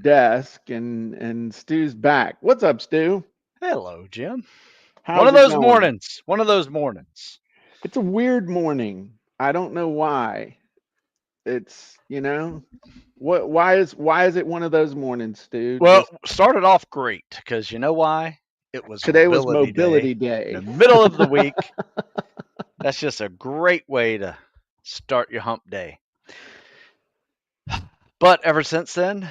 desk and Stu's back. What's up, Stu? Hello, Jim. One How's of it those going? mornings. One of those mornings. It's a weird morning. I don't know why. It's, why is it one of those mornings, Stu? Well, Just started off great because you know why? It was today was mobility day mobility in the day. middle of the week. That's just a great way to start your hump day. But ever since then,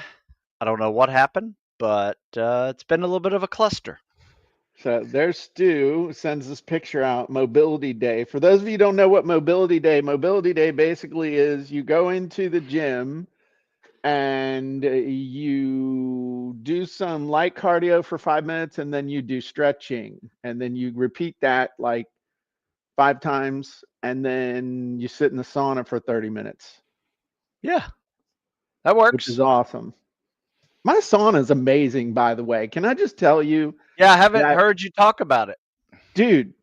I don't know what happened, but it's been a little bit of a cluster. So there's Stu sends this picture out, Mobility Day. For those of you who don't know what Mobility Day basically is you go into the gym and you do some light cardio for 5 minutes and then you do stretching and then you repeat that like 5 times and then you sit in the sauna for 30 minutes, Yeah, that which is works. awesome. My sauna is amazing, by the way. Can I just tell you Yeah, I haven't that, heard you talk about it. dude,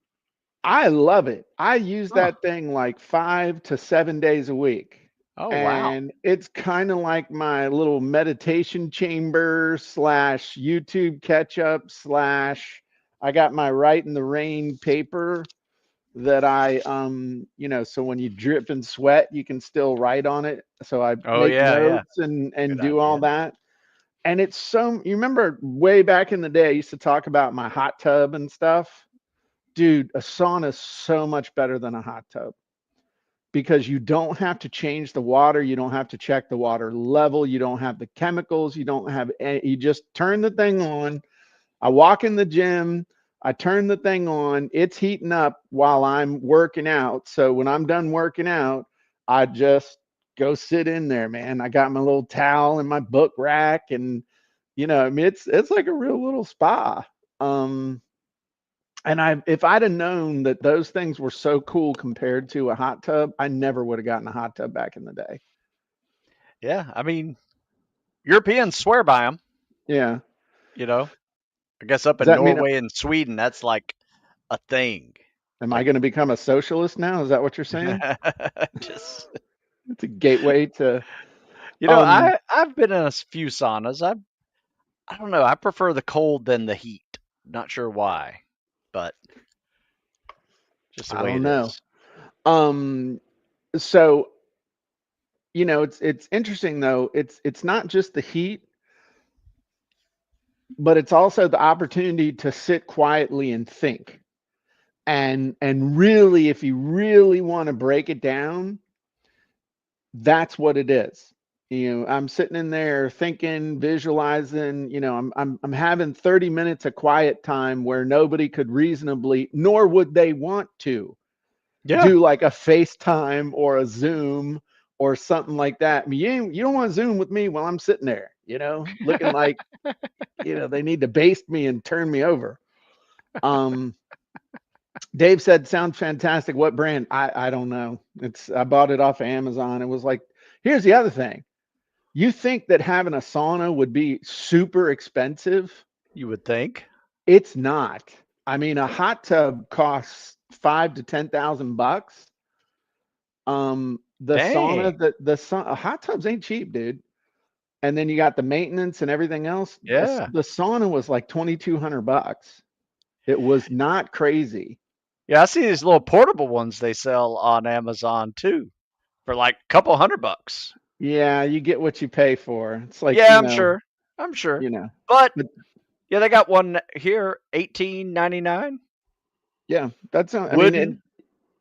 I love it. I use Huh. that thing like 5 to 7 days a week. Oh, wow. And it's kind of like my little meditation chamber slash YouTube catch up slash I got my Write in the Rain paper that so when you drip and sweat, you can still write on it. So I Oh, make yeah, yeah. notes and Good do all idea. that. And it's so you remember way back in the day, I used to talk about my hot tub and stuff. Dude, a sauna is so much better than a hot tub because you don't have to change the water, you don't have to check the water level, you don't have the chemicals, you don't have any, you just turn the thing on. I walk in the gym, I turn the thing on, it's heating up while I'm working out. So when I'm done working out, I just go sit in there, man. I got my little towel and my book rack and I mean it's like a real little spa. Um and if I'd have known that those things were so cool compared to a hot tub, I never would have gotten a hot tub back in the day. Yeah, I mean, Europeans swear by them, Yeah. you know. I guess up Does in that mean Norway and Sweden, that's like a thing. am I Like, going to become a socialist now? Is that what you're saying? just It's a gateway to um I've been in a few saunas. I don't know. I prefer the cold than the heat. Not sure why, but just the I way don't it know. is. Um so it's interesting though. It's not just the heat, but it's also the opportunity to sit quietly and think. And really if you really want to break it down, that's what it is. I'm sitting in there thinking, visualizing, I'm having 30 minutes of quiet time where nobody could reasonably, nor would they want to Yeah. do like a FaceTime or a Zoom or something like that. I mean, you don't want to Zoom with me while I'm sitting there, looking like, they need to baste me and turn me over. Um, Dave said, sounds fantastic. What brand? I don't know. I bought it off of Amazon. It was like, here's the other thing. You think that having a sauna would be super expensive? You would think. It's not. I mean, a hot tub costs 5 to 10,000 bucks. The Dang. sauna, hot tubs ain't cheap, dude. And then you got the maintenance and everything else. Yeah. The sauna was like 2,200 bucks. It was not crazy. Yeah, I see these little portable ones they sell on Amazon too for like a couple $100. Yeah, you get what you pay for. It's like, Yeah, I'm sure. I'm sure. you know, But but yeah, they got one here, 18.99, yeah, I mean, wooden.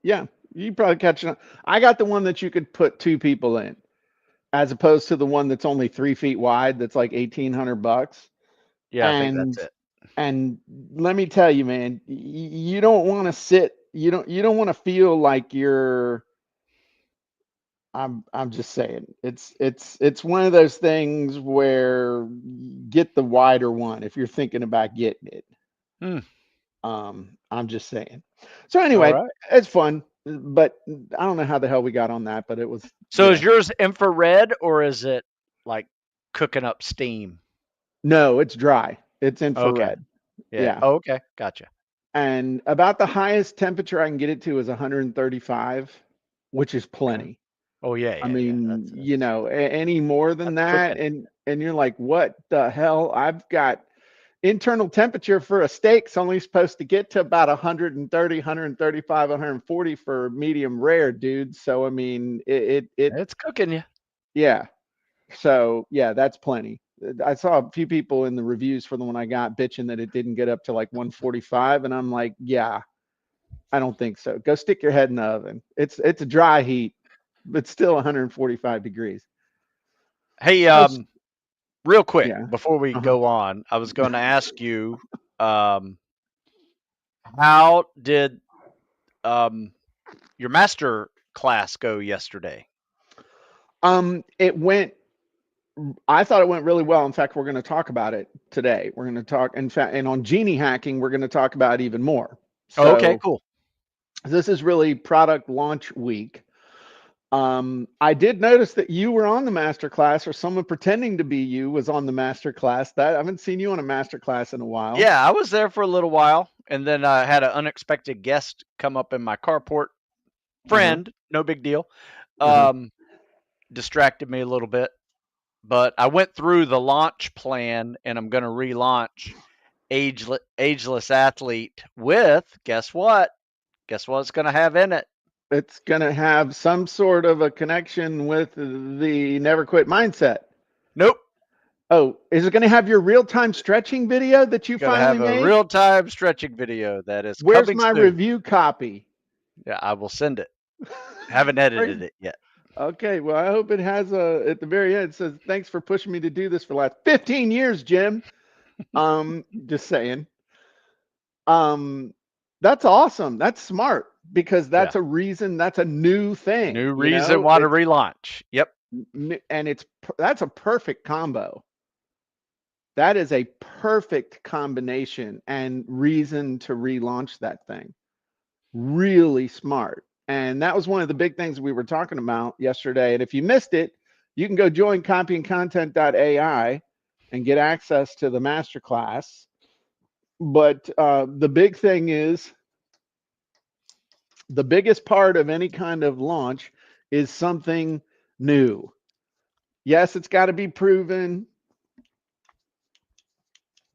yeah, you probably catch it. I got the one that you could put two people in, as opposed to the one that's only 3 feet wide. That's like 1,800 bucks. Yeah, I think that's And it. and let me tell you, man, you don't want to sit. You don't want to feel like you're. I'm just saying, it's one of those things where get the wider one if you're thinking about getting it. Hmm. I'm just saying. So All anyway, right. it's fun, but I don't know how the hell we got on that, but it was, So is yours infrared or is it like cooking up steam? no, it's dry. It's Okay. infrared. Yeah. Yeah. Oh, okay. Gotcha. And about the highest temperature I can get it to is 135, which is Okay. plenty. Oh yeah, I yeah, yeah. mean, any more than That's that, cooking. and you're like, what the hell? I've got internal temperature for a steak's only supposed to get to about 130, 135, 140 for medium rare, dude. So I mean, It's cooking you. yeah. So yeah, that's plenty. I saw a few people in the reviews for the one I got bitching that it didn't get up to like 145, and I'm like, yeah, I don't think so. Go stick your head in the oven. It's a dry heat, but still 145 degrees. Hey, So real quick yeah. before we Uh-huh. go on, I was going to ask you, um, how did um your master class go yesterday? It went. I thought it went really well. In fact, we're going to talk about it today. We're going to talk. In fact, and on genie hacking, we're going to talk about it even more. Oh, okay, So cool. this is really product launch week. I did notice that you were on the master class, or someone pretending to be you was on the master class. That I haven't seen you on a master class in a while. Yeah, I was there for a little while, and then I had an unexpected guest come up in my carport. Uh huh. Friend, no big deal. Uh huh. Um, Distracted me a little bit, but I went through the launch plan, and I'm going to relaunch Ageless Athlete with, guess what? Guess what it's going to have in it? It's going to have some sort of a connection with the never quit mindset. Nope. Oh, is it going to have your real time stretching video that you Going to finally have a made? real time stretching video that is Where's coming my soon. review copy? Yeah, I will send it. Haven't edited Great. it yet. Okay, well, I hope it has a at the very end. It says, "Thanks for pushing me to do this for the last 15 years, Jim." Just saying. Um, that's awesome. That's smart because Yeah. that's a reason. That's a new thing. New reason why to relaunch. Yep. And that's a perfect combo. That is a perfect combination and reason to relaunch that thing. Really smart. And that was one of the big things we were talking about yesterday. And if you missed it, you can go join CopyandContent.AI and get access to the masterclass. But the big thing is the biggest part of any kind of launch is something new. Yes, it's got to be proven.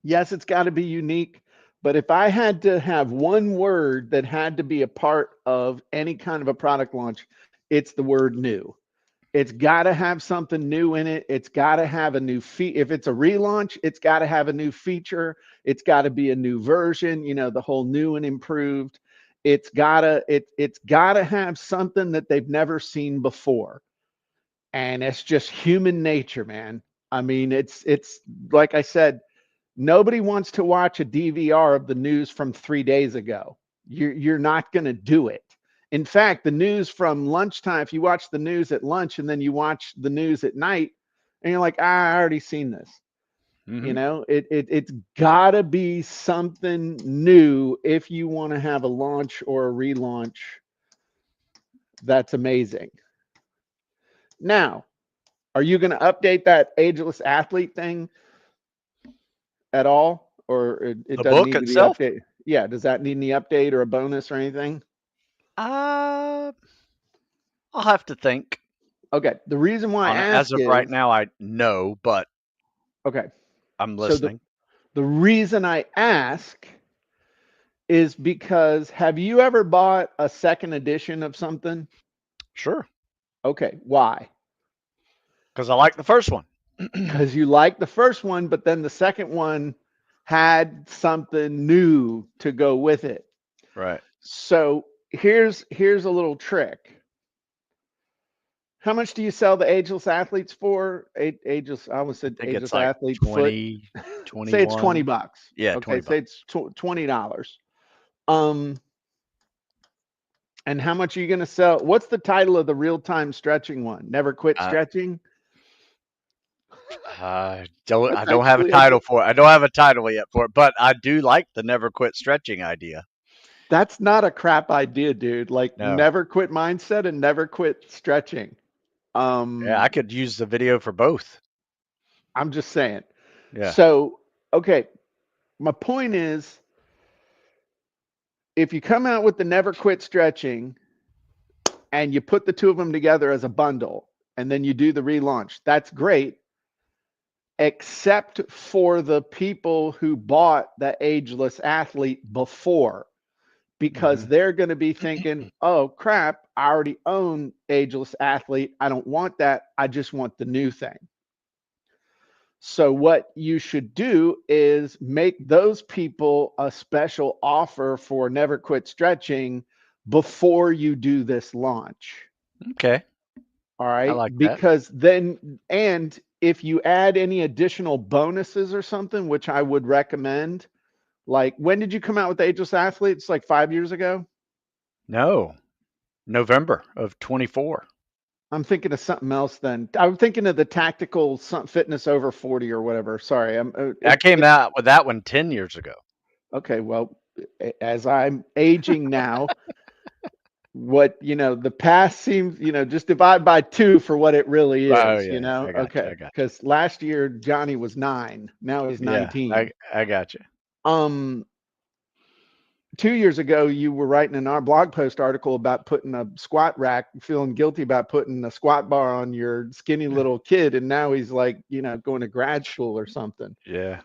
Yes, it's got to be unique. But if I had to have one word that had to be a part of any kind of a product launch, it's the word new. It's got to have something new in it. It's got to have a new If it's a relaunch, it's got to have a new feature. It's got to be a new version, the whole new and improved. It's got to have something that they've never seen before. And it's just human nature, man. I mean, it's like I said, nobody wants to watch a DVR of the news from 3 days ago. You're not going to do it. In fact, the news from lunchtime, if you watch the news at lunch and then you watch the news at night, and you're like, I already seen this. Mm-hmm. It's gotta be something new if you want to have a launch or a relaunch. That's amazing. Now, are you going to update that ageless athlete thing at all, or it The doesn't book need to be itself? updated? Yeah, does that need any update or a bonus or anything? Uh, I'll have to think Okay, the reason why I on it. As ask of right is now, I know, but okay. I'm So listening. the reason I ask is because have you ever bought a second edition of something? Sure, Okay, why? because I like the first one. Because you like the first one, but then the second one had something new to go with it. Right. So here's a little trick. How much do you sell the ageless athletes for? Ageless, I almost I said think it's ageless like athlete foot. 20, Say it's 20 21. bucks. Yeah, Okay, 20 say bucks. it's $20. Um, and how much are you going to sell? What's the title of the real-time stretching one? Never quit I, stretching? I That's don't have a actually a title good. for it. I don't have a title yet for it, but I do like the never quit stretching idea. That's not a crap idea, dude. Like No. never quit mindset and never quit stretching. Yeah, I could use the video for both. I'm just saying. Yeah. So, okay, my point is if you come out with the never quit stretching, and you put the two of them together as a bundle, and then you do the relaunch. That's great, except for the people who bought the ageless athlete before, because Mhm. they're going to be thinking, oh crap, I already own ageless athlete. I don't want that. I just want the new thing. So what you should do is make those people a special offer for Never Quit Stretching before you do this launch. Okay. All I right. like that. Because then, and if you add any additional bonuses or something, which I would recommend, like when did you come out with Ageless Athletes? Like 5 years ago? No. November of 24. I'm thinking of something else then. I'm thinking of the tactical fitness over 40 or whatever. Sorry. I came out with that one 10 years ago. Okay. Well, as I'm aging now, what, the past seems, just divide by two for what it really Oh, is, yeah. I got you. Okay. I got you. Because last year Johnny was 9. Now he's Yeah. 19. I got you. Um, 2 years ago, you were writing in our blog post article about putting a squat rack, feeling guilty about putting a squat bar on your skinny little kid, and now he's like, going to grad school or something. Yeah.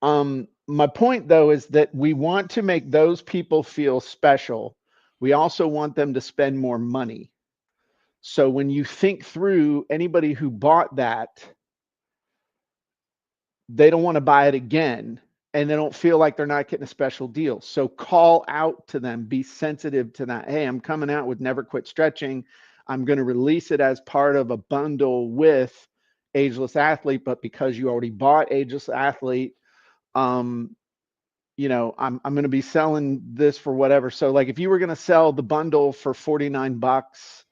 My point though is that we want to make those people feel special. We also want them to spend more money. So when you think through anybody who bought that, they don't want to buy it again, and they don't feel like they're not getting a special deal. So call out to them, be sensitive to that. Hey, I'm coming out with Never Quit Stretching. I'm going to release it as part of a bundle with Ageless Athlete, but because you already bought Ageless Athlete, I'm going to be selling this for whatever. So like if you were going to sell the bundle for $49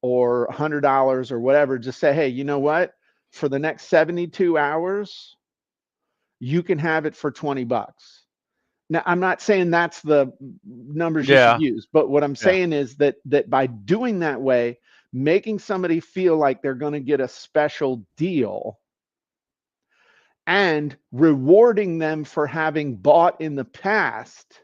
or $100 or whatever, just say, hey, you know what? For the next 72 hours, you can have it for $20. Now, I'm not saying that's the numbers you should Yeah. use, but what I'm Yeah. saying is that by doing that way, making somebody feel like they're going to get a special deal and rewarding them for having bought in the past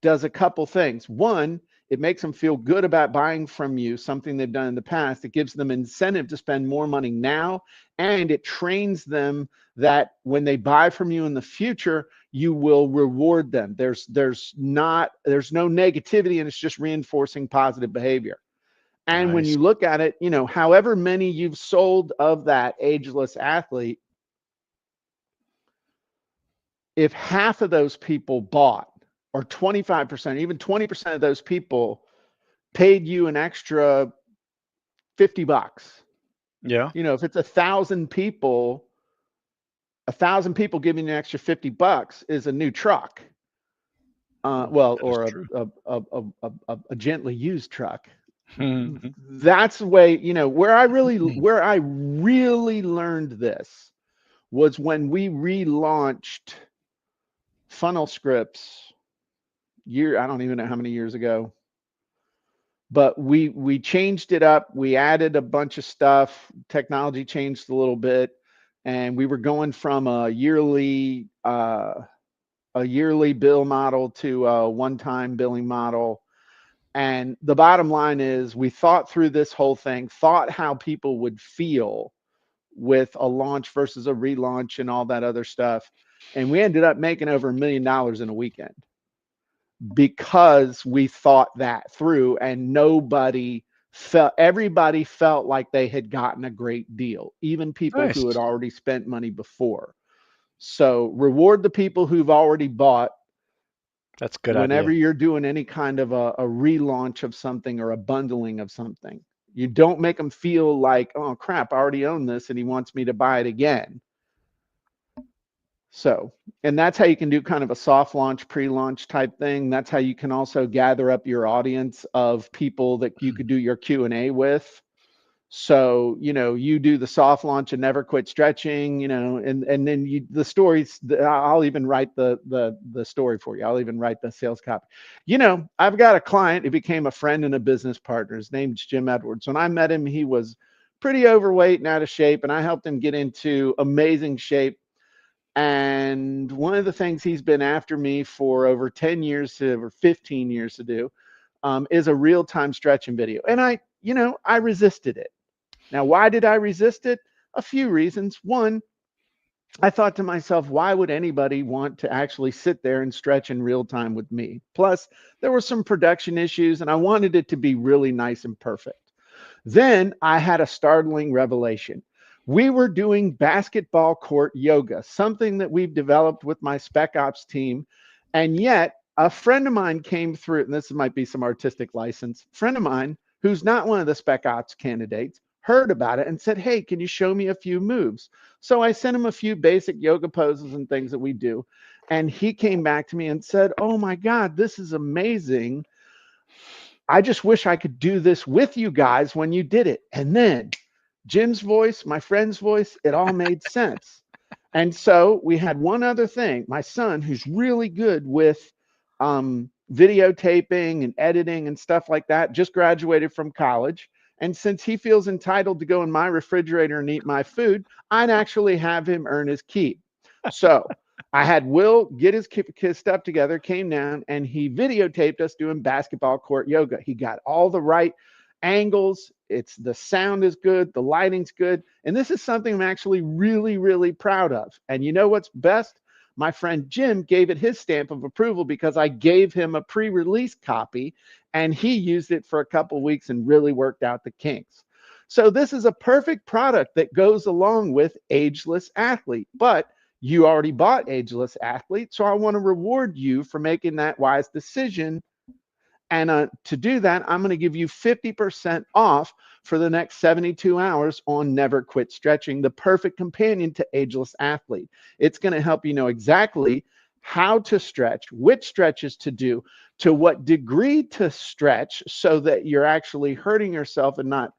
does a couple things. One, it makes them feel good about buying from you something they've done in the past. It gives them incentive to spend more money now, and it trains them that when they buy from you in the future, you will reward them. There's no negativity, and it's just reinforcing positive behavior. And when Nice. you look at it, however many you've sold of that ageless athlete, if half of those people bought, or 25%, even 20% of those people paid you an extra $50. Yeah. If it's 1,000 people giving you an extra $50 is a new truck. Well, That is or true. a gently used truck. Mhm. That's the way, where I really learned this was when we relaunched funnel scripts I don't even know how many years ago, but we changed it up. We added a bunch of stuff. Technology changed a little bit, and we were going from a yearly bill model to a one-time billing model. And the bottom line is we thought through this whole thing, thought how people would feel with a launch versus a relaunch and all that other stuff. And we ended up making over $1 million in a weekend because we thought that through, and everybody felt like they had gotten a great deal, even people who had Nice. already spent money before. So reward the people who've already bought That's a good whenever idea. you're doing any kind of a relaunch of something or a bundling of something. You don't make them feel like, oh crap, I already own this and he wants me to buy it again. So, and that's how you can do kind of a soft launch, pre-launch type thing. That's how you can also gather up your audience of people that you could do your Q&A with. So, you do the soft launch and Never Quit Stretching, and then the stories, I'll even write the story for you. I'll even write the sales copy. I've got a client who became a friend and a business partner. His name's Jim Edwards. When I met him, he was pretty overweight and out of shape, and I helped him get into amazing shape. And one of the things he's been after me for over 10 years over 15 years to do is a real-time stretching video. And I resisted it. Now, why did I resist it? A few reasons. One, I thought to myself, why would anybody want to actually sit there and stretch in real time with me? Plus, there were some production issues and I wanted it to be really nice and perfect. Then I had a startling revelation. We were doing basketball court yoga, something that we've developed with my Spec Ops team. And yet, a friend of mine came through, and this might be some artistic license. Friend of mine, who's not one of the Spec Ops candidates, heard about it and said, "Hey, can you show me a few moves?" So I sent him a few basic yoga poses and things that we do. And he came back to me and said, "Oh my God, this is amazing. I just wish I could do this with you guys when you did it." And then Jim's voice, my friend's voice, it all made sense. And so we had one other thing. My son, who's really good with videotaping and editing and stuff like that, just graduated from college. And since he feels entitled to go in my refrigerator and eat my food, I'd actually have him earn his keep. So I had Will get his stuff together, came down, and he videotaped us doing basketball court yoga. He got all the right angles. The sound is good, the lighting's good, and this is something I'm actually really, really proud of. And you know what's best? My friend Jim gave it his stamp of approval because I gave him a pre-release copy, and he used it for a couple weeks and really worked out the kinks. So this is a perfect product that goes along with Ageless Athlete, but you already bought Ageless Athlete, so I want to reward you for making that wise decision. And to do that, I'm going to give you 50% off for the next 72 hours on Never Quit Stretching, the perfect companion to Ageless Athlete. It's going to help you know exactly how to stretch, which stretches to do, to what degree to stretch, so that you're actually hurting yourself and not,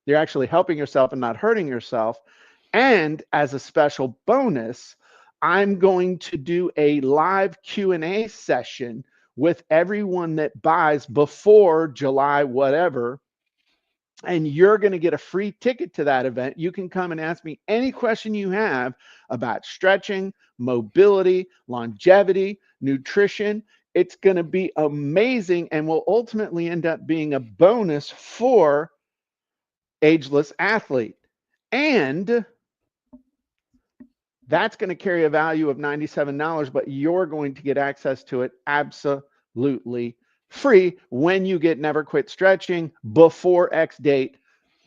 you're actually helping yourself and not hurting yourself. And as a special bonus, I'm going to do a live Q&A session with everyone that buys before July whatever, and you're going to get a free ticket to that event. You can come and ask me any question you have about stretching, mobility, longevity, nutrition. It's going to be amazing and will ultimately end up being a bonus for Ageless Athlete. And that's going to carry a value of $97, but you're going to get access to it absolutely free when you get Never Quit Stretching before X date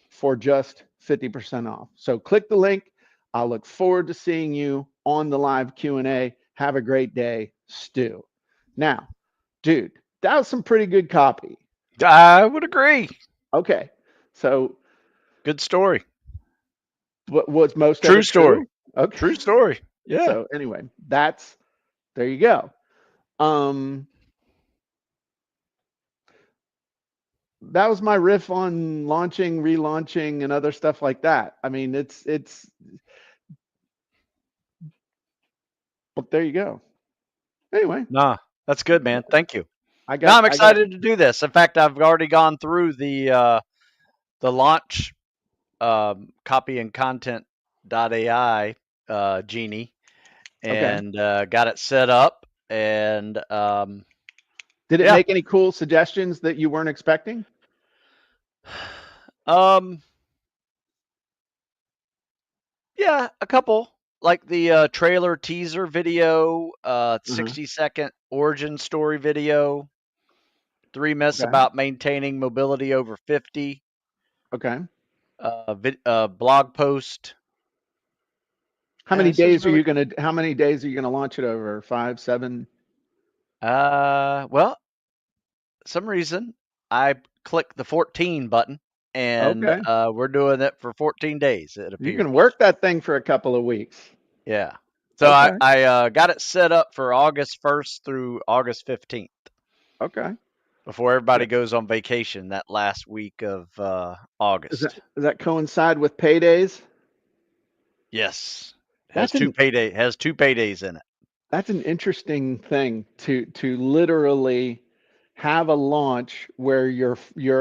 for just 50% off. So click the link. I'll look forward to seeing you on the live Q&A. Have a great day, Stu. Now, dude, that was some pretty good copy. I would agree. Okay, so Good story. was most of True it story. true? Okay. True story. Yeah. So anyway, there you go. That was my riff on launching, relaunching, and other stuff like that. I mean, but there you go. Anyway, Nah, that's good, man. Thank you. I Now got, I'm excited to do this. In fact, I've already gone through the launch CopyandContent.AI Genie okay. and got it set up. And Did it yeah, make any cool suggestions that you weren't expecting? um, yeah, a couple like the trailer teaser video, Uh-huh. 60-second origin story video, 3 myths Okay. about maintaining mobility over 50, Okay. blog post. How many This is days are really you gonna? How many days are you gonna launch it over? 5, 7? well, some reason I clicked the 14 button and Okay. we're doing it for 14 days, it You can appears. work that thing for a couple of weeks. Yeah. So I, Okay. I got it set up for August 1st through August 15th Okay. before everybody goes on vacation that last week of August. Does that coincide with paydays? Yes. That's an Has 2 paydays in it. that's an interesting thing to literally have a launch where your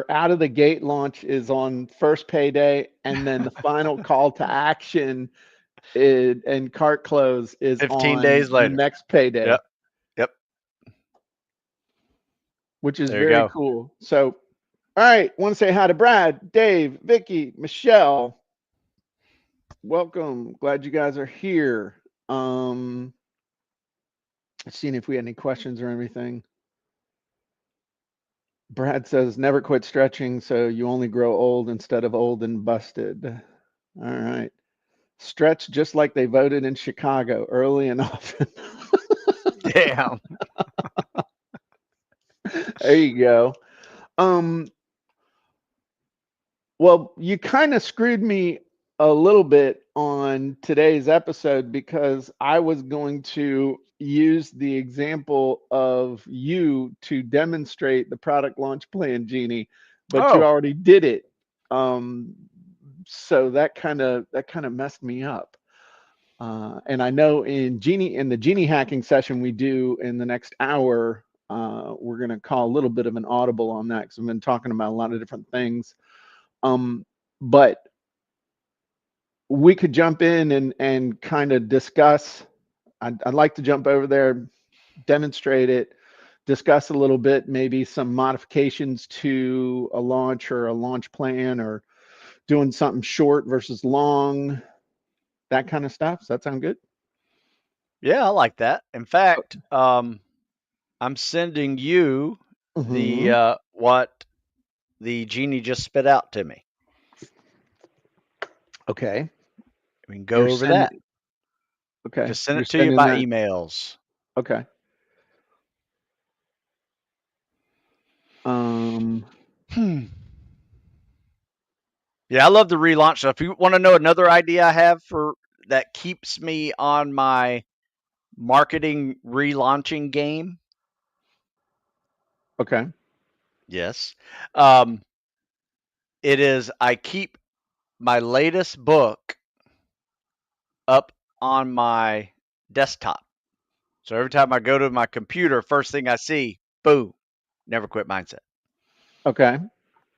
out of the gate launch is on first payday, and then the final call to action and cart close is 15 on days the later. next payday. Yep. Yep. which is There you very go. cool. So, all right, want to say hi to Brad, Dave, Vicky, Michelle. Welcome. Glad you guys are here. Seeing if we had any questions or anything. Brad says, never quit stretching so you only grow old instead of old and busted. All right. Stretch just like they voted in Chicago, early and often. Damn. There you go. Um, well, you kind of screwed me a little bit on today's episode because I was going to use the example of you to demonstrate the product launch plan, Genie, but you Oh, already did it. Um, so that kind of messed me up. And I know in the Genie hacking session we do in the next hour, we're going to call a little bit of an audible on that because I've been talking about a lot of different things. But we could jump in and kind of discuss. I'd like to jump over there, demonstrate it, discuss a little bit, maybe some modifications to a launch or a launch plan, or doing something short versus long, that kind of stuff. Does that sound good? yeah, I like that. In fact, I'm sending you the Mm-hmm. what the genie just spit out to me. Okay. We can You're go over that. sending. Okay. Just send You're it to you sending by that. emails. Okay. Um. Hmm. Yeah, I love the relaunch stuff. If you want to know another idea I have for that keeps me on my marketing relaunching game, Okay. yes, um, it is I keep my latest book up on my desktop. So every time I go to my computer, first thing I see, boom, never quit mindset. Okay.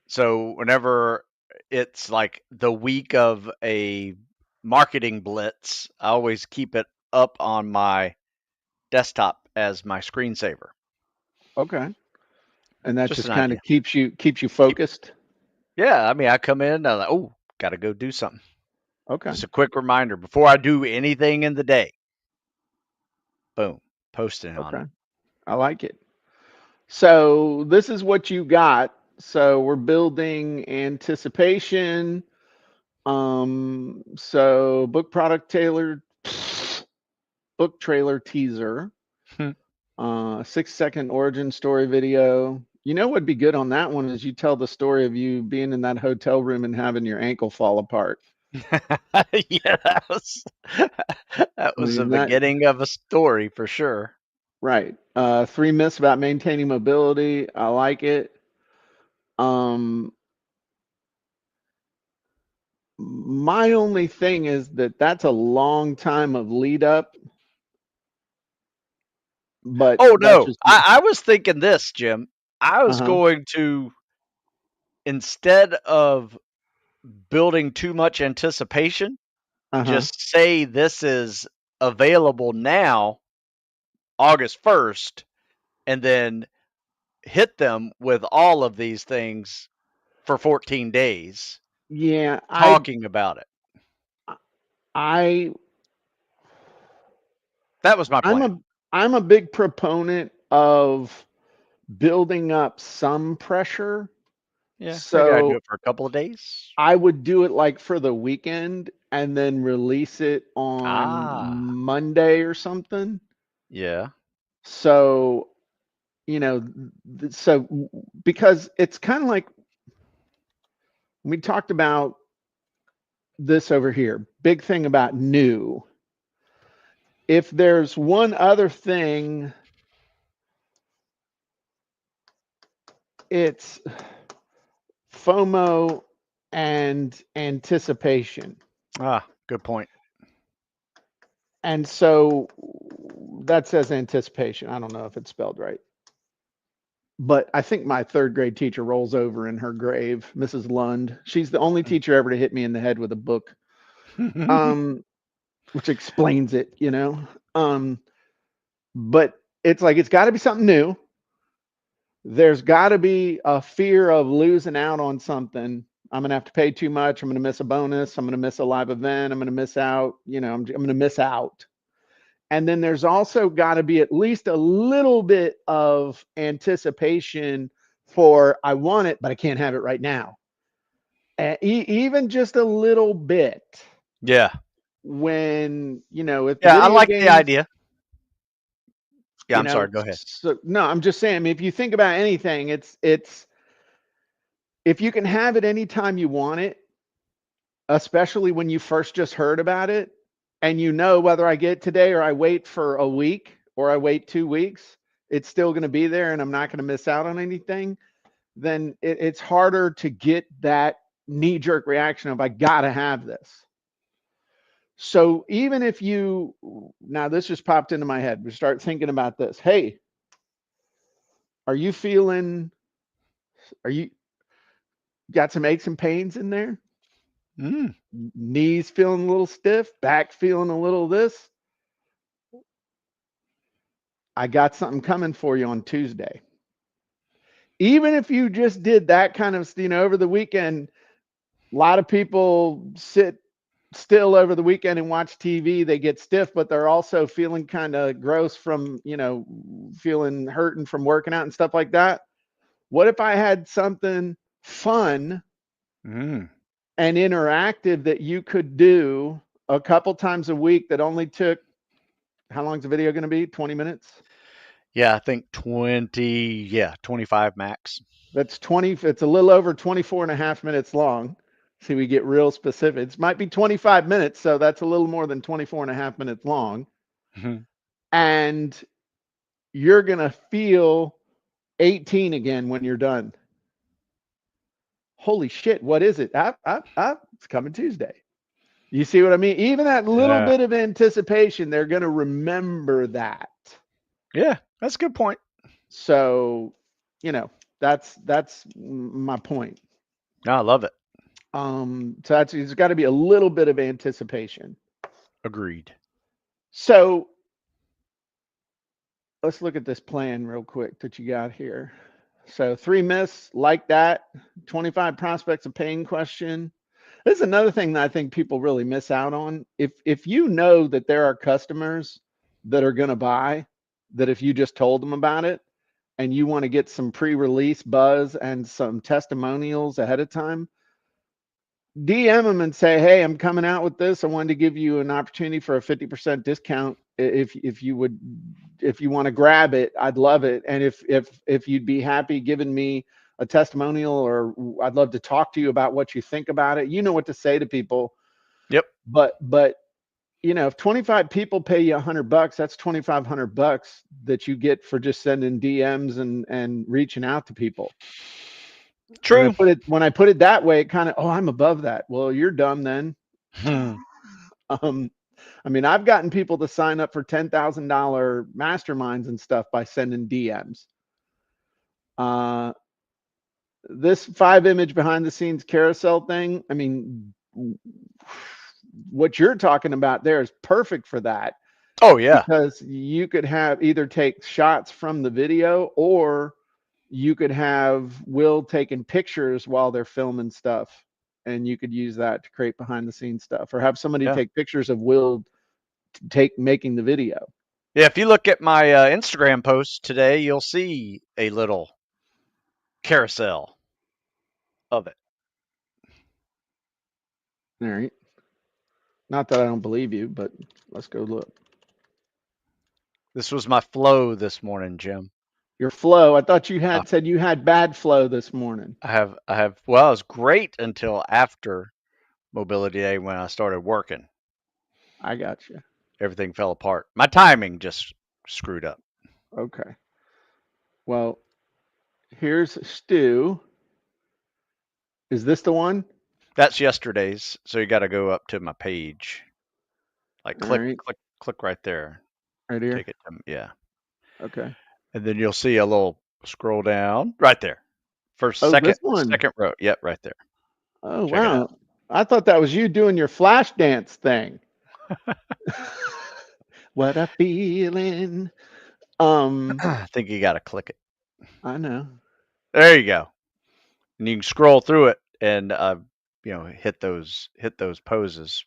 So whenever it's like the week of a marketing blitz, I always keep it up on my desktop as my screensaver. Okay. And that Just just an kind of idea. keeps you Keep, focused. yeah, I mean, I come in, I'm like, oh, got to go do something. Okay. Just a quick reminder before I do anything in the day. Boom, posting on it. Okay. I like it. So this is what you got. So we're building anticipation. So book trailer teaser, 6-second origin story video. You know what'd be good on that one is you tell the story of you being in that hotel room and having your ankle fall apart. Yeah, that I was the mean that beginning of a story for sure. right. 3 myths about maintaining mobility. I like it. Um, my only thing is that that's a long time of lead up, but Oh that's no, just I was thinking this, Jim. I was uh-huh. going to, instead of building too much anticipation, Uh-huh. just say this is available now, August 1st, and then hit them with all of these things for 14 days Yeah, talking about it. I That was my I'm plan. a big proponent of building up some pressure. Yeah, maybe I do So it for a couple of days. I would do it like for the weekend and then release it on Ah, Monday or something. yeah. So, you know, so because it's kind of like we talked about this over here. Big thing about new. If there's one other thing, it's FOMO and anticipation. Ah, good point. And so that says anticipation. I don't know if it's spelled right. But I think my third grade teacher rolls over in her grave, Mrs. Lund. She's the only teacher ever to hit me in the head with a book, um, which explains it. But it's like it's got to be something new. there's got to be a fear of losing out on something. I'm going to have to pay too much. I'm going to miss a bonus. I'm going to miss a live event. I'm going to miss out. I'm going to miss out. And then there's also got to be at least a little bit of anticipation for I want it, but I can't have it right now. Even just a little bit. Yeah. When, with Yeah, I video like the games, idea. Yeah, I'm sorry. Go ahead. so, no, I'm just saying, I mean, if you think about anything, it's if you can have it anytime you want it, especially when you first just heard about it, and whether I get it today or I wait for a week or I wait 2 weeks, it's still going to be there and I'm not going to miss out on anything, then it's harder to get that knee jerk reaction of I got to have this. So even if now this just popped into my head, we start thinking about this. Hey, are you got some aches and pains in there? Mm. Knees feeling a little stiff, back feeling a little this? I got something coming for you on Tuesday. Even if you just did that kind of, over the weekend, a lot of people sit still over the weekend and watch TV. They get stiff, but they're also feeling kind of gross from, feeling hurting from working out and stuff like that. What if I had something fun Mm. and interactive that you could do a couple times a week that only took, how long's the video going to be? 20 minutes? Yeah, I think 25 max. It's a little over 24 and a half minutes long. See, we get real specific. It might be 25 minutes, so that's a little more than 24 and a half minutes long. Mhm. And you're going to feel 18 again when you're done. Holy shit, what is it? It's coming Tuesday. You see what I mean? Even that little Yeah. bit of anticipation, they're going to remember that. Yeah, that's a good point. So, that's my point. No, I love it. So it's got to be a little bit of anticipation. Agreed. So let's look at this plan real quick that you got here. So 3 myths like that, 25 prospects of pain question. This is another thing that I think people really miss out on. If you know that there are customers that are going to buy, that if you just told them about it and you want to get some pre-release buzz and some testimonials ahead of time, DM them and say, "Hey, I'm coming out with this. I wanted to give you an opportunity for a 50% discount. If you want to grab it, I'd love it. And if you'd be happy giving me a testimonial, or I'd love to talk to you about what you think about it." You know what to say to people. Yep. But if 25 people pay you $100, that's $2,500 that you get for just sending DMs and reaching out to people. True. When I put it that way, it kind of, oh, I'm above that. Well, you're dumb then. Hmm. Um, I mean, I've gotten people to sign up for $10,000 masterminds and stuff by sending DMs. This 5 image behind the scenes carousel thing, I mean, what you're talking about there is perfect for that, Oh yeah. because you could have either take shots from the video, or you could have Will taking pictures while they're filming stuff, and you could use that to create behind the scenes stuff, or have somebody Yeah. take pictures of Will making the video. Yeah. If you look at my Instagram post today, you'll see a little carousel of it. All right. Not that I don't believe you, but let's go look. This was my flow this morning, Jim. Your flow. I thought you Uh, had said you had bad flow this morning. I have. Well, it was great until after Mobility Day when I started working. I got you. Everything fell apart. My timing just screwed up. Okay. Well, here's Stu. Is this the one? That's yesterday's. So you got to go up to my page. Like All click, right. click, click right there. Right here. Take it to, yeah. Okay. And then you'll see a little scroll down right there. First, Oh, second, this one. second row. Yep, right there. Oh, Check it out. wow. I thought that was you doing your flash dance thing. What a feeling. I think you got to click it. I know. There you go. And you can scroll through it and hit those poses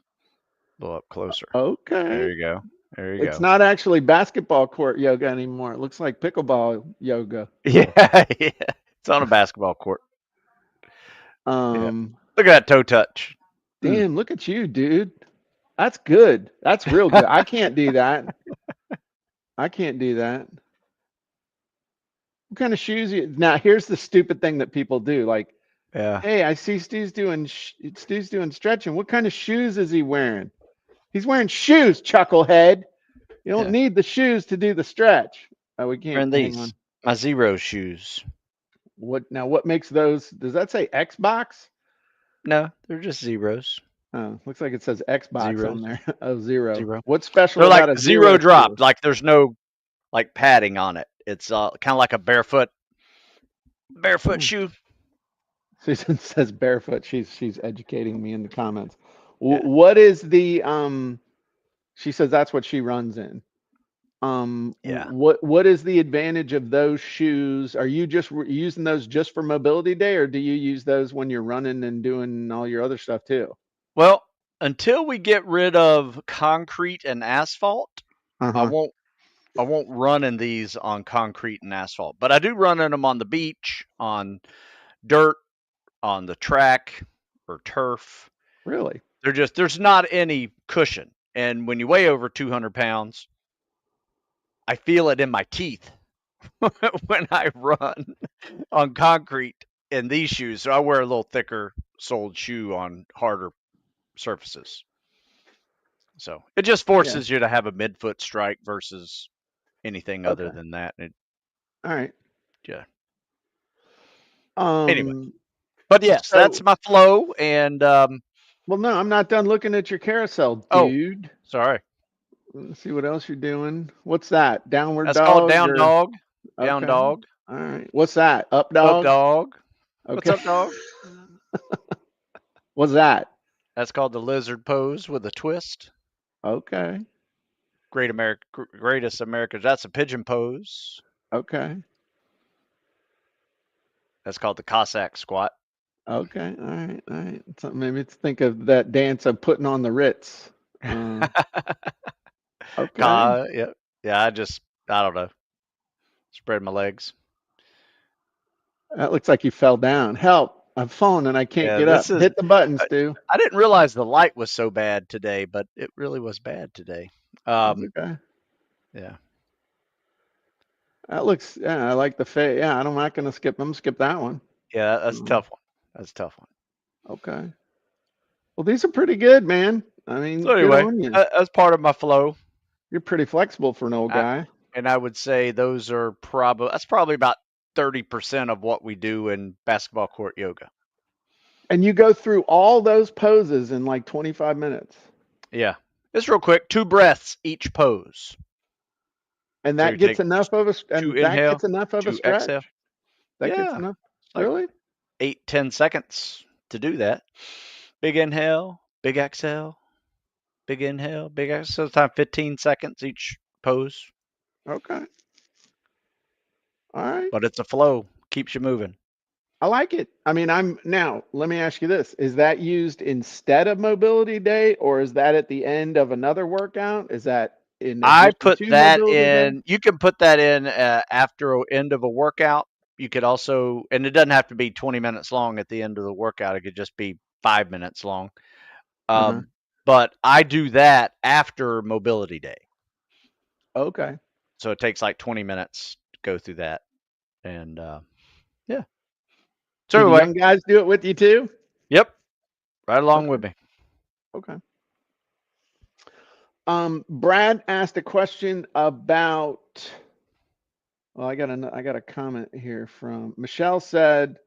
a little up closer. Okay. There you go. There you It's go. not actually basketball court yoga anymore. It looks like pickleball yoga. Yeah, yeah. It's on a basketball court. Yeah. Um, Look at that toe touch. Mm. damn, look at you, dude. That's good. That's real good. I can't do that. I can't do that. What kind of shoes you now? Here's the stupid thing that people do. Like, Yeah. hey, I see Stu's doing stretching. What kind of shoes is he wearing? He's wearing shoes, chucklehead. You don't Yeah. need the shoes to do the stretch. Oh, we can't. Wearing Hang these. on. My zero shoes. What now? What makes those? Does that say Xbox? No, they're just zeros. Oh, looks like it says Xbox on Zeros. there. Oh, zero. Zero. What's special They're like about a zero zero drop. shoe? Like there's no like padding on it. It's kind of like a barefoot Hmm. shoe. Susan says barefoot. She's educating me in the comments. Yeah. What is the She says that's what she runs in. Yeah. What is the advantage of those shoes? Are you just using those just for mobility day, or do you use those when you're running and doing all your other stuff too? Well, until we get rid of concrete and asphalt, I Uh-huh. won't run in these on concrete and asphalt, but I do run in them on the beach, on dirt, on the track or turf. Really? There's not any cushion. And when you weigh over 200 pounds, I feel it in my teeth when I run on concrete in these shoes. So I wear a little thicker soled shoe on harder surfaces. So it just Yeah. forces you to have a midfoot strike versus anything other Okay. than that. All right. Yeah. Anyway, Um, but yes, that's so my flow. And well, no, I'm not done looking at your carousel, oh, dude. sorry, Let's see what else you're doing. What's that? Downward that's called dog down or dog. Down okay. dog. All right. What's that? Up Up dog? dog. What's Okay. up, dog? What's that? That's called the lizard pose with a twist. Okay. Greatest America. That's a pigeon pose. Okay. That's called the Cossack squat. Okay. All right. All right. So maybe to think of that dance of putting on the Ritz. Uh, okay. Yeah, yeah. I don't know. Spread my legs. That looks like you fell down. Help. I'm falling and I can't Yeah, get up. this is. Hit the buttons, Stu. I didn't realize the light was so bad today, but it really was bad today. That's Um, okay. yeah, That looks, yeah, I like the face. Yeah, I'm not going to skip. I'm going to skip that one. yeah. That's a Um, tough one. That's a tough one. okay. Well, these are pretty good, man. I mean, So good anyway, on you. that's part of my flow. You're pretty flexible for an old I, guy. and I would say that's probably about 30% of what we do in basketball court yoga. And you go through all those poses in like 25 minutes. Yeah. It's real quick. 2 breaths each pose. And So you that gets take enough of a, 2 and that inhale, gets enough of a 2 exhale. stretch. That gets Yeah. enough. Like Really? 8-10 seconds to do that. Big inhale, big exhale, big inhale, big exhale. Sometimes 15 seconds each pose. Okay. All right. But it's a flow. Keeps you moving. I like it. I mean, let me ask you this. Is that used instead of mobility day or is that at the end of another workout? Is that in I addition put to that mobility day? in. You can put that in after end of a workout. You could also, and it doesn't have to be 20 minutes long at the end of the workout. It could just be 5 minutes long. Uh-huh. But I do that after mobility day. Okay. So it takes like 20 minutes to go through that. And yeah. So Do the anyway, young guys do it with you too? yep, right along Okay. with me. Okay. Brad asked a question about, well, I got a comment here from Michelle said,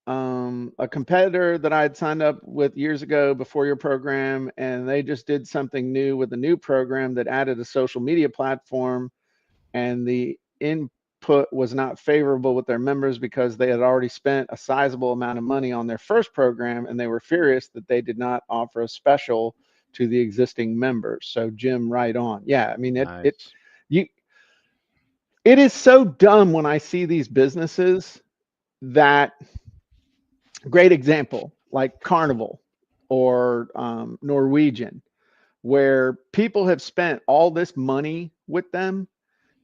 a competitor that I had signed up with years ago before your program, and they just did something new with a new program that added a social media platform, and the input was not favorable with their members because they had already spent a sizable amount of money on their first program, and they were furious that they did not offer a special to the existing members. So Jim, right on. Yeah, I mean it Nice. you It is so dumb when I see these businesses that, great example, like Carnival or Norwegian, where people have spent all this money with them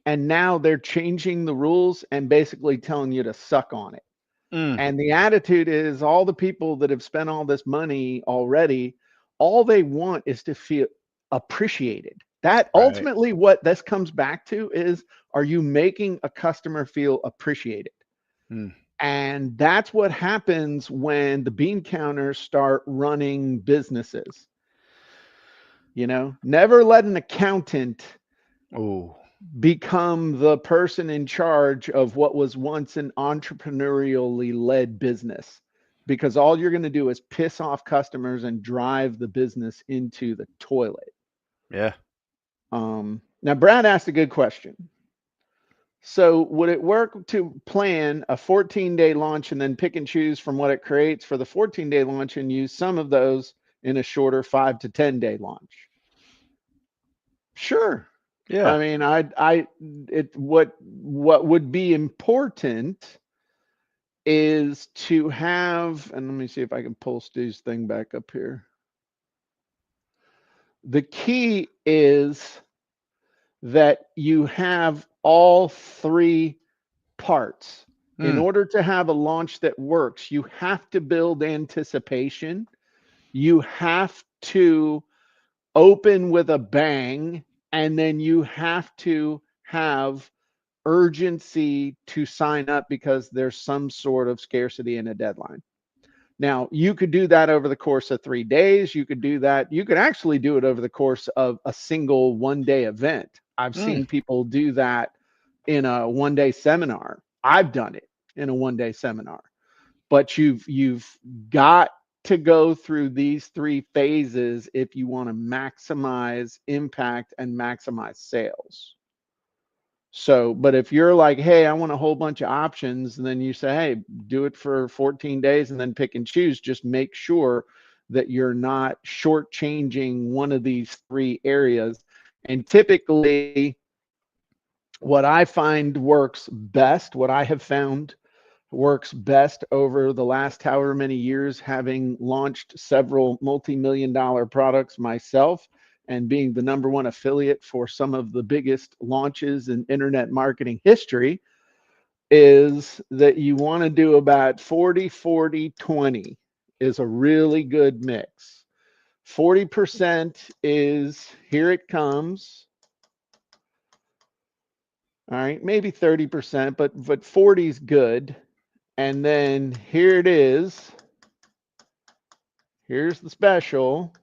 and now they're changing the rules and basically telling you to suck on it. Mm, And the attitude is all the people that have spent all this money already, all they want is to feel appreciated. That right. ultimately what this comes back to is, are you making a customer feel appreciated? Mm, And that's what happens when the bean counters start running businesses. Never let an accountant ooh, become the person in charge of what was once an entrepreneurially led business, because all you're going to do is piss off customers and drive the business into the toilet. yeah. Now, Brad asked a good question. So, would it work to plan a 14-day launch and then pick and choose from what it creates for the 14-day launch and use some of those in a shorter 5 to 10-day launch? Sure. Yeah. I mean, what would be important is to have, and let me see if I can pull Stu's thing back up here. The key is that you have all three parts. In Mm, order to have a launch that works, you have to build anticipation. You have to open with a bang, and then you have to have urgency to sign up because there's some sort of scarcity and a deadline. Now, you could do that over the course of 3 days. You could do that. You could actually do it over the course of a single 1 day event. I've mm, seen people do that in a 1 day seminar. I've done it in a 1 day seminar. But you've got to go through these three phases if you want to maximize impact and maximize sales. So, but if you're like, hey, I want a whole bunch of options, and then you say, hey, do it for 14 days and then pick and choose, just make sure that you're not shortchanging one of these three areas. And typically, what I find works best, what I have found works best over the last however many years, having launched several multi-million dollar products myself and being the number one affiliate for some of the biggest launches in internet marketing history, is that you want to do about 40-40-20 is a really good mix. 40% is here it comes. All right, maybe 30%, but 40 is good. And then here it is. Here's the special.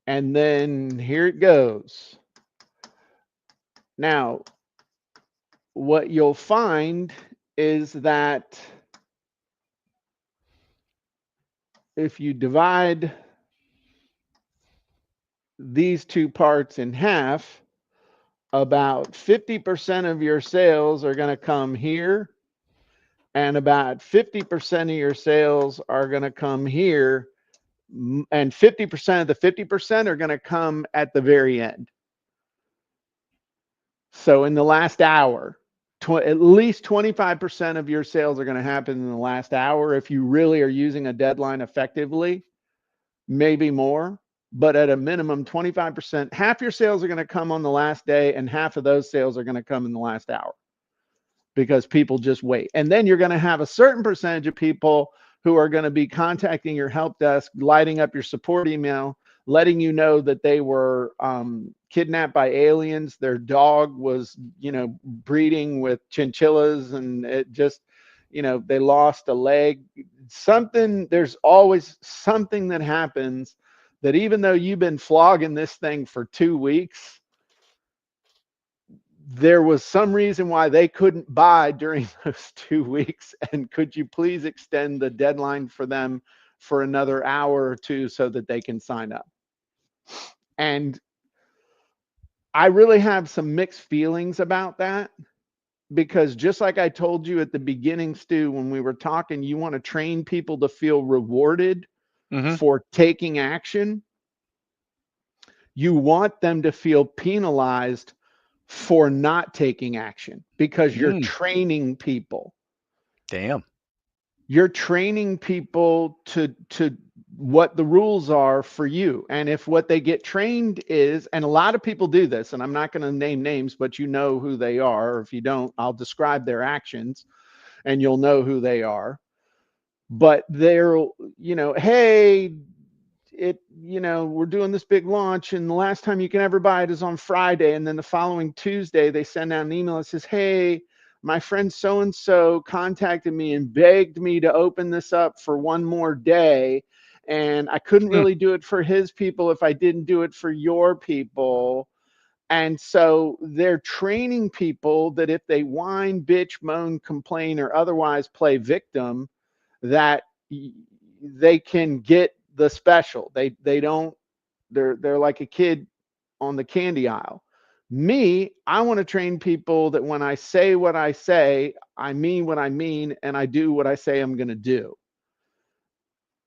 And then here it goes. Now, what you'll find is that if you divide these two parts in half, about 50% of your sales are going to come here, and about 50% of your sales are going to come here, and 50% of the 50% are going to come at the very end. So in the last hour, at least 25% of your sales are going to happen in the last hour if you really are using a deadline effectively, maybe more. But at a minimum, 25%, half your sales are going to come on the last day, and half of those sales are going to come in the last hour because people just wait. And then you're going to have a certain percentage of people who are going to be contacting your help desk, lighting up your support email, letting you know that they were kidnapped by aliens. Their dog was, breeding with chinchillas, and it just, they lost a leg. Something, there's always something that happens that even though you've been flogging this thing for 2 weeks, there was some reason why they couldn't buy during those 2 weeks. And could you please extend the deadline for them for another hour or two so that they can sign up? And I really have some mixed feelings about that, because just like I told you at the beginning, Stu, when we were talking, you want to train people to feel rewarded mm-hmm. for taking action. You want them to feel penalized for not taking action because you're Mm, training people. damn. You're training people to what the rules are for you. And if what they get trained is, and a lot of people do this, and I'm not going to name names, but you know who they are. Or if you don't, I'll describe their actions and you'll know who they are. But they're, hey, we're doing this big launch and the last time you can ever buy it is on Friday. And then the following Tuesday, they send out an email that says, hey, my friend so and so contacted me and begged me to open this up for one more day. And I couldn't Mm, really do it for his people if I didn't do it for your people. And so they're training people that if they whine, bitch, moan, complain, or otherwise play victim, that they can get the special. They don't. They're like a kid on the candy aisle. Me, I want to train people that when I say what I say, I mean what I mean, and I do what I say I'm going to do.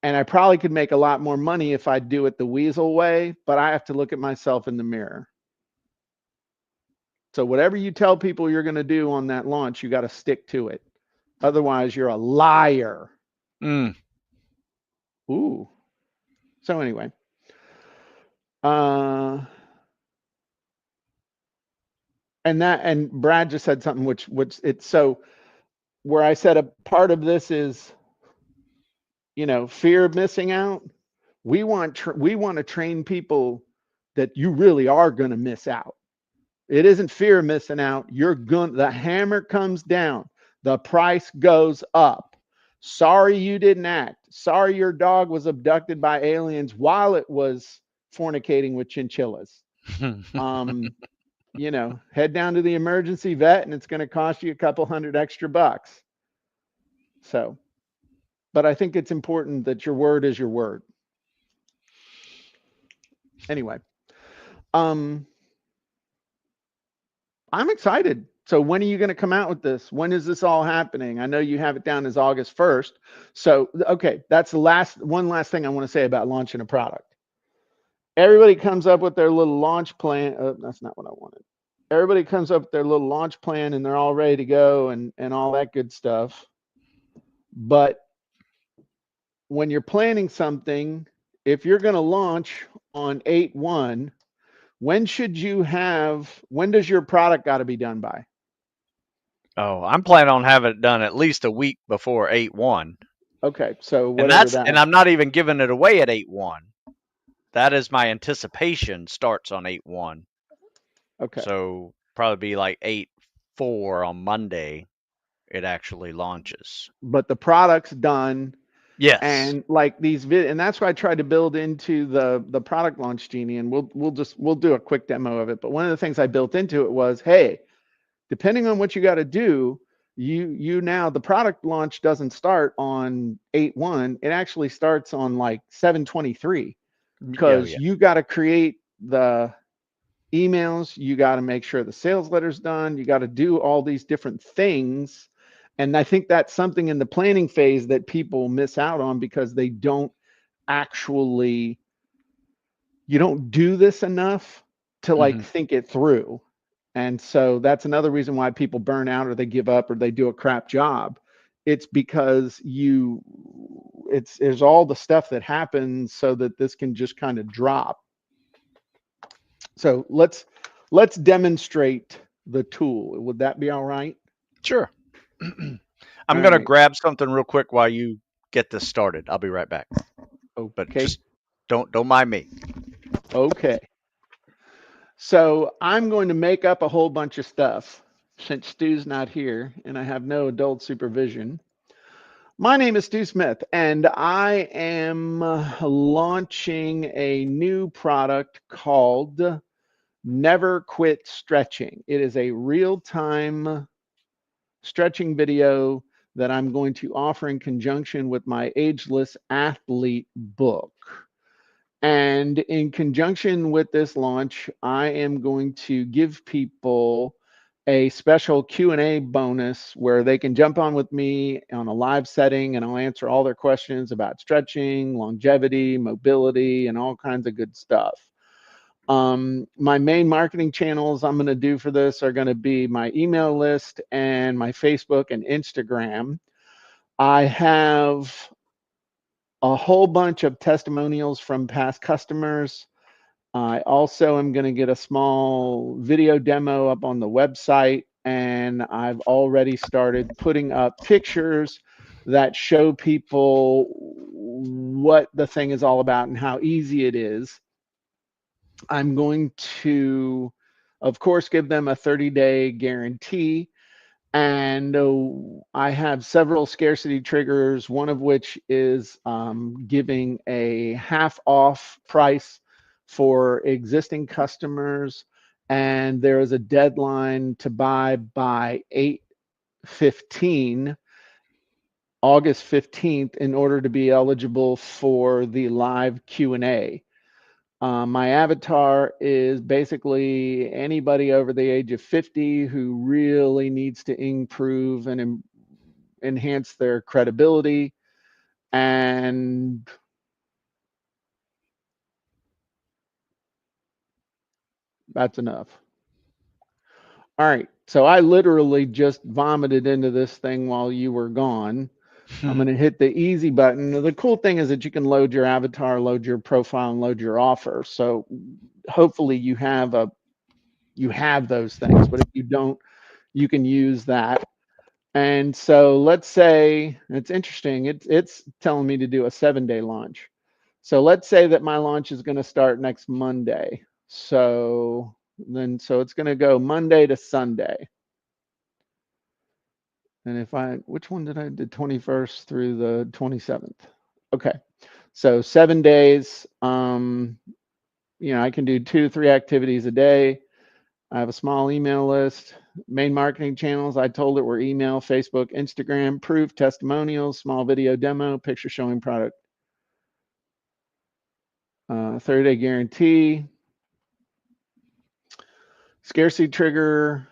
And I probably could make a lot more money if I do it the weasel way, but I have to look at myself in the mirror. So whatever you tell people you're going to do on that launch, you got to stick to it. Otherwise, you're a liar. mm. Ooh. So anyway, uh, and Brad just said something which it's so where I said a part of this is fear of missing out. We want to train people that you really are going to miss out. It isn't fear of missing out. The hammer comes down, the price goes up. Sorry you didn't act. Sorry your dog was abducted by aliens while it was fornicating with chinchillas. Um, head down to the emergency vet and it's going to cost you a couple hundred extra bucks. So, but I think it's important that your word is your word. Anyway, um, I'm excited. So when are you going to come out with this? When is this all happening? I know you have it down as August 1st. So, okay, that's the one last thing I want to say about launching a product. Everybody comes up with their little launch plan. That's not what I wanted. Everybody comes up with their little launch plan and they're all ready to go and all that good stuff. But when you're planning something, if you're going to launch on 8/1, when does your product got to be done by? Oh, I'm planning on having it done at least a week before 8/1. Okay, so And whatever that's and that. I'm not even giving it away at 8/1. That is my anticipation starts on 8/1. Okay. So probably be like 8/4 on Monday it actually launches. But the product's done Yes. and like and that's why I tried to build into the product launch genie and we'll do a quick demo of it. But one of the things I built into it was, hey, depending on what you got to do, you now the product launch doesn't start on 8/1. It actually starts on like 7/23 Yeah, because yeah. you got to create the emails, you got to make sure the sales letter's done, you got to do all these different things. And I think that's something in the planning phase that people miss out on because they don't actually, you don't do this enough to like Hmm. think it through. And so that's another reason why people burn out or they give up or they do a crap job. It's because there's all the stuff that happens so that this can just kind of drop. So let's demonstrate the tool. Would that be all right? Sure. All I'm gonna right. grab something real quick while you get this started. I'll be right back. But Okay. just don't mind me. Okay. So I'm going to make up a whole bunch of stuff since Stu's not here and I have no adult supervision. My name is Stu Smith, and I am launching a new product called Never Quit Stretching. It is a real time stretching video that I'm going to offer in conjunction with my Ageless Athlete book. And in conjunction with this launch, I am going to give people a special Q&A bonus where they can jump on with me on a live setting and I'll answer all their questions about stretching, longevity, mobility, and all kinds of good stuff. My main marketing channels I'm going to do for this are going to be my email list and my Facebook and Instagram. I have a whole bunch of testimonials from past customers. I also am going to get a small video demo up on the website, and I've already started putting up pictures that show people what the thing is all about and how easy it is. I'm going to, of course, give them a 30-day guarantee. And I have several scarcity triggers, one of which is giving a half off price for existing customers. And there is a deadline to buy by 8/15, August 15th, in order to be eligible for the live Q&A. My avatar is basically anybody over the age of 50 who really needs to improve and enhance their credibility. And that's enough. All right. So I literally just vomited into this thing while you were gone. I'm going to hit the easy button. The cool thing is that you can load your avatar, load your profile, and load your offer. So hopefully you have those things. But if you don't, you can use that. And so let's say it's interesting. It's telling me to do a 7-day launch. So let's say that my launch is going to start next Monday. So it's going to go Monday to Sunday. And which one did I do? 21st through the 27th. Okay. So 7 days. I can do 2-3 activities a day. I have a small email list. Main marketing channels, I told it, were email, Facebook, Instagram, proof, testimonials, small video demo, picture showing product. 30-day guarantee. Scarcity trigger.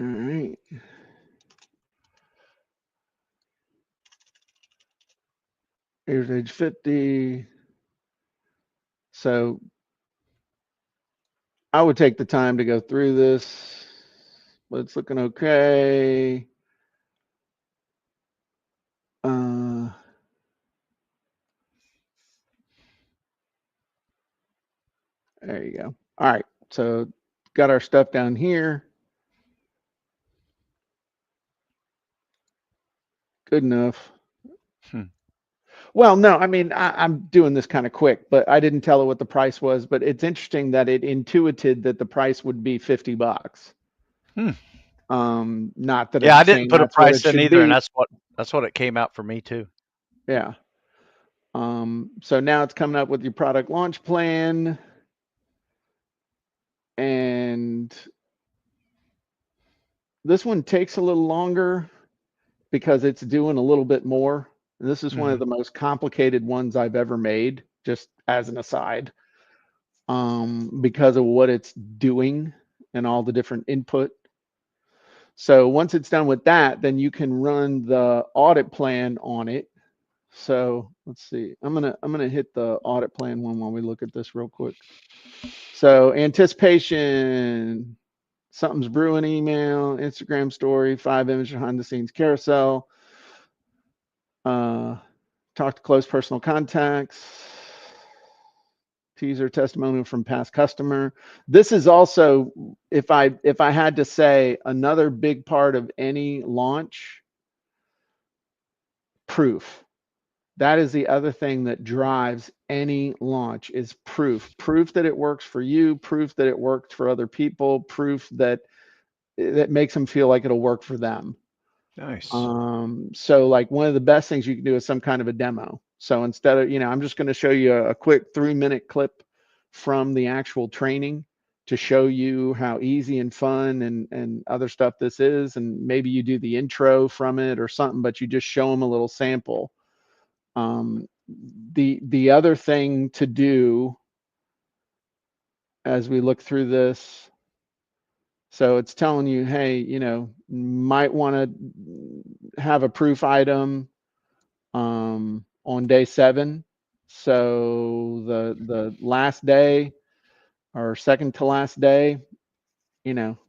All right. Here's age 50. So I would take the time to go through this, but it's looking okay. There you go. All right. So got our stuff down here. Good enough. Well, no, I mean, I'm doing this kind of quick, but I didn't tell it what the price was. But it's interesting that it intuited that the price would be $50. Not that Yeah, I I'm didn't saying put a that's what it price in should either, and be. that's what it came out for me too. Yeah. So now it's coming up with your product launch plan. And this one takes a little longer because it's doing a little bit more. This is one of the most complicated ones I've ever made, just as an aside, because of what it's doing and all the different input. So once it's done with that, then you can run the audit plan on it. So let's see. I'm gonna hit the audit plan one while we look at this real quick. So anticipation, something's brewing email, Instagram story, 5-image behind the scenes carousel, talk to close personal contacts, teaser testimonial from past customer. This is also, if I had to say, another big part of any launch, proof. That is the other thing that drives any launch is proof. Proof that it works for you, proof that it worked for other people, proof that makes them feel like it'll work for them. Nice. So like one of the best things you can do is some kind of a demo. So instead of, I'm just going to show you a quick 3-minute clip from the actual training to show you how easy and fun and other stuff this is. And maybe you do the intro from it or something, but you just show them a little sample. The other thing to do as we look through this, so it's telling you, hey, might want to have a proof item on day 7. So the last day or second to last day,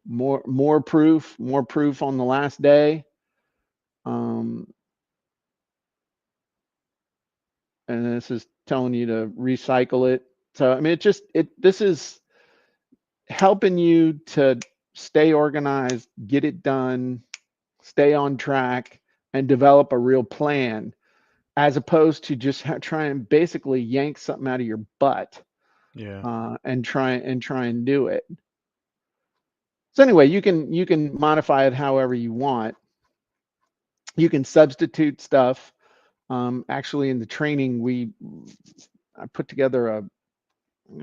more proof on the last day. Um, and this is telling you to recycle it. So I mean, this is helping you to stay organized, get it done, stay on track, and develop a real plan, as opposed to just try and basically yank something out of your butt Yeah. and try and do it. So anyway, you can modify it however you want. You can substitute stuff. Actually, in the training, I put together it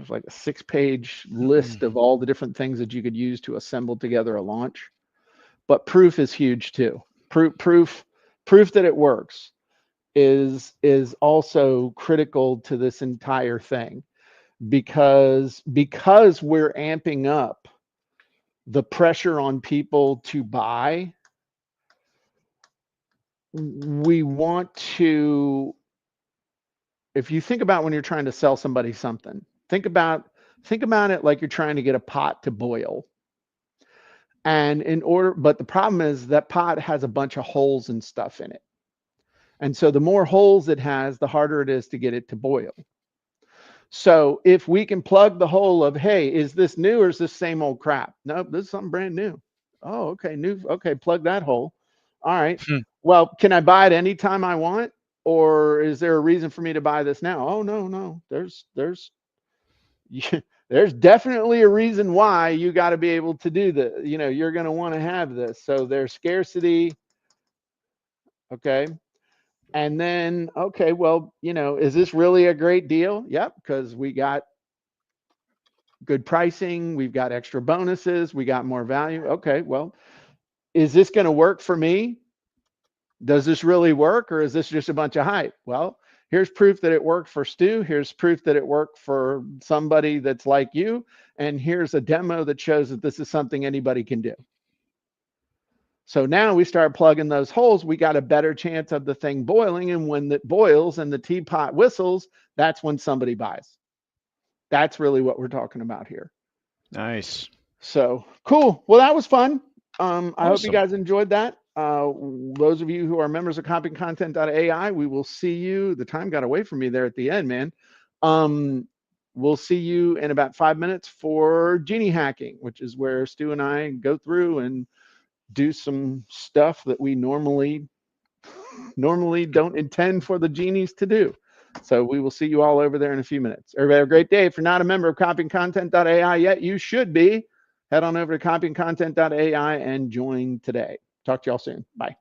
was like a 6-page list of all the different things that you could use to assemble together a launch. But proof is huge too. Proof that it works is also critical to this entire thing, because we're amping up the pressure on people to buy. We want to, if you think about when you're trying to sell somebody something, think about it like you're trying to get a pot to boil. And but the problem is that pot has a bunch of holes and stuff in it. And so the more holes it has, the harder it is to get it to boil. So if we can plug the hole of, hey, is this new or is this same old crap? Nope, this is something brand new. Oh, okay, new. Okay, plug that hole. All right. Well, can I buy it anytime I want? Or is there a reason for me to buy this now? Oh, no. There's definitely a reason why you got to be able to do this. You're going to want to have this. So there's scarcity. Okay. And then, okay, well, is this really a great deal? Yep, because we got good pricing, we've got extra bonuses, we got more value. Okay, well, is this going to work for me? Does this really work, or is this just a bunch of hype? Well, here's proof that it worked for Stu. Here's proof that it worked for somebody that's like you. And here's a demo that shows that this is something anybody can do. So now we start plugging those holes. We got a better chance of the thing boiling. And when it boils and the teapot whistles, that's when somebody buys. That's really what we're talking about here. Nice. So cool. Well, that was fun. I hope you Awesome. guys enjoyed that. Those of you who are members of CopyandContent.AI, we will see you. The time got away from me there at the end, man. We'll see you in about 5 minutes for Genie hacking, which is where Stu and I go through and do some stuff that we normally don't intend for the genies to do. So we will see you all over there in a few minutes. Everybody have a great day. If you're not a member of CopyandContent.AI yet, you should be. Head on over to CopyandContent.AI and join today. Talk to y'all soon. Bye.